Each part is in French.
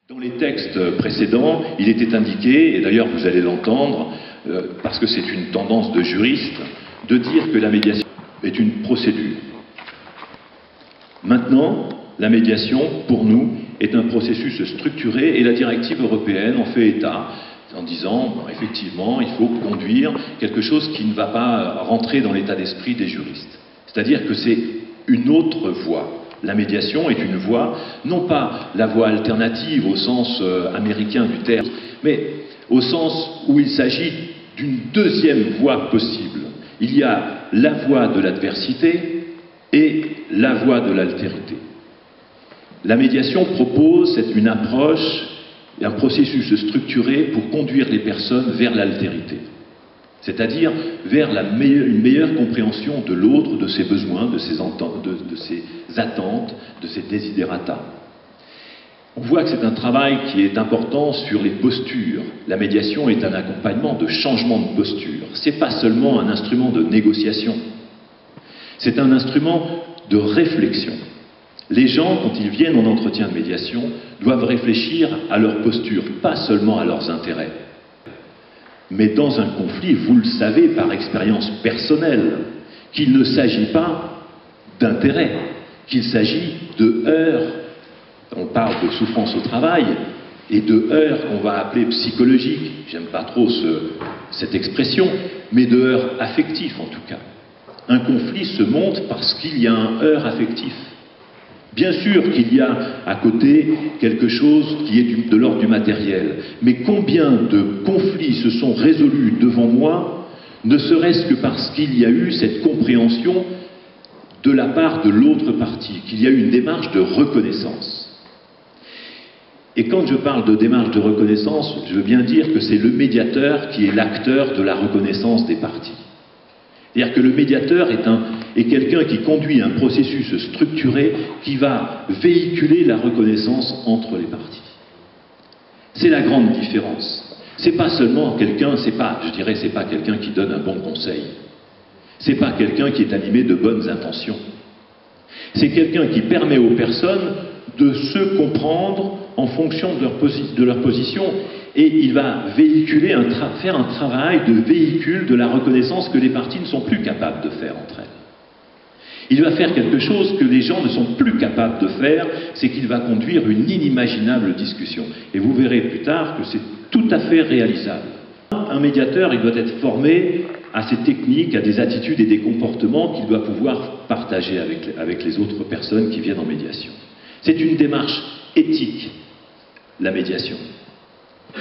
Dans les textes précédents, il était indiqué, et d'ailleurs vous allez l'entendre, parce que c'est une tendance de juriste, de dire que la médiation est une procédure. Maintenant, la médiation, pour nous, est un processus structuré et la directive européenne en fait état en disant, bon, effectivement, il faut conduire quelque chose qui ne va pas rentrer dans l'état d'esprit des juristes. C'est-à-dire que c'est une autre voie. La médiation est une voie, non pas la voie alternative au sens américain du terme, mais au sens où il s'agit d'une deuxième voie possible. Il y a la voie de l'adversité et la voie de l'altérité. La médiation propose une approche, un processus structuré pour conduire les personnes vers l'altérité, c'est-à-dire vers une meilleure compréhension de l'autre, de ses besoins, de ses attentes, de ses desiderata. On voit que c'est un travail qui est important sur les postures. La médiation est un accompagnement de changement de posture. Ce n'est pas seulement un instrument de négociation, c'est un instrument de réflexion. Les gens, quand ils viennent en entretien de médiation, doivent réfléchir à leur posture, pas seulement à leurs intérêts. Mais dans un conflit, vous le savez par expérience personnelle, qu'il ne s'agit pas d'intérêt, qu'il s'agit de heurts. On parle de souffrance au travail et de heurts qu'on va appeler psychologiques. J'aime pas trop cette expression, mais de heurts affectifs en tout cas. Un conflit se monte parce qu'il y a un heurt affectif. Bien sûr qu'il y a à côté quelque chose qui est de l'ordre du matériel, mais combien de conflits se sont résolus devant moi, ne serait-ce que parce qu'il y a eu cette compréhension de la part de l'autre partie, qu'il y a eu une démarche de reconnaissance. Et quand je parle de démarche de reconnaissance, je veux bien dire que c'est le médiateur qui est l'acteur de la reconnaissance des parties. C'est-à-dire que le médiateur est quelqu'un qui conduit un processus structuré qui va véhiculer la reconnaissance entre les parties. C'est la grande différence. C'est pas seulement quelqu'un, c'est pas quelqu'un qui donne un bon conseil. C'est pas quelqu'un qui est animé de bonnes intentions. C'est quelqu'un qui permet aux personnes de se comprendre en fonction de leur position, et il va véhiculer, faire un travail de véhicule de la reconnaissance que les parties ne sont plus capables de faire entre elles. Il va faire quelque chose que les gens ne sont plus capables de faire, c'est qu'il va conduire une inimaginable discussion. Et vous verrez plus tard que c'est tout à fait réalisable. Un médiateur, il doit être formé à ces techniques, à des attitudes et des comportements qu'il doit pouvoir partager avec les autres personnes qui viennent en médiation. C'est une démarche éthique, la médiation.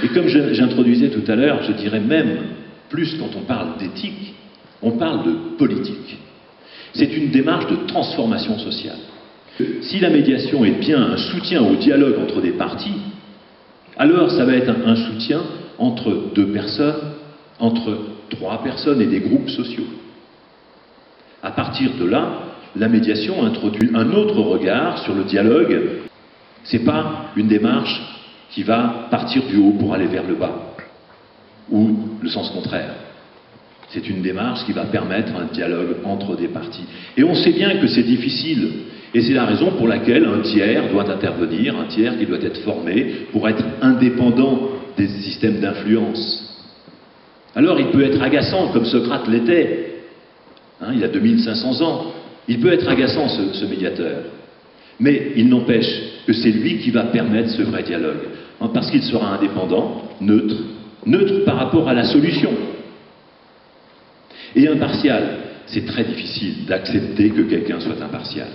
Et comme j'introduisais tout à l'heure, je dirais même, plus quand on parle d'éthique, on parle de politique. C'est une démarche de transformation sociale. Si la médiation est bien un soutien au dialogue entre des parties, alors ça va être un soutien entre deux personnes, entre trois personnes et des groupes sociaux. À partir de là, la médiation introduit un autre regard sur le dialogue. C'est pas une démarche qui va partir du haut pour aller vers le bas, ou le sens contraire. C'est une démarche qui va permettre un dialogue entre des parties. Et on sait bien que c'est difficile, et c'est la raison pour laquelle un tiers doit intervenir, un tiers qui doit être formé pour être indépendant des systèmes d'influence. Alors il peut être agaçant, comme Socrate l'était, il a 2500 ans, il peut être agaçant ce médiateur, mais il n'empêche que c'est lui qui va permettre ce vrai dialogue, parce qu'il sera indépendant, neutre par rapport à la solution. Et impartial, c'est très difficile d'accepter que quelqu'un soit impartial.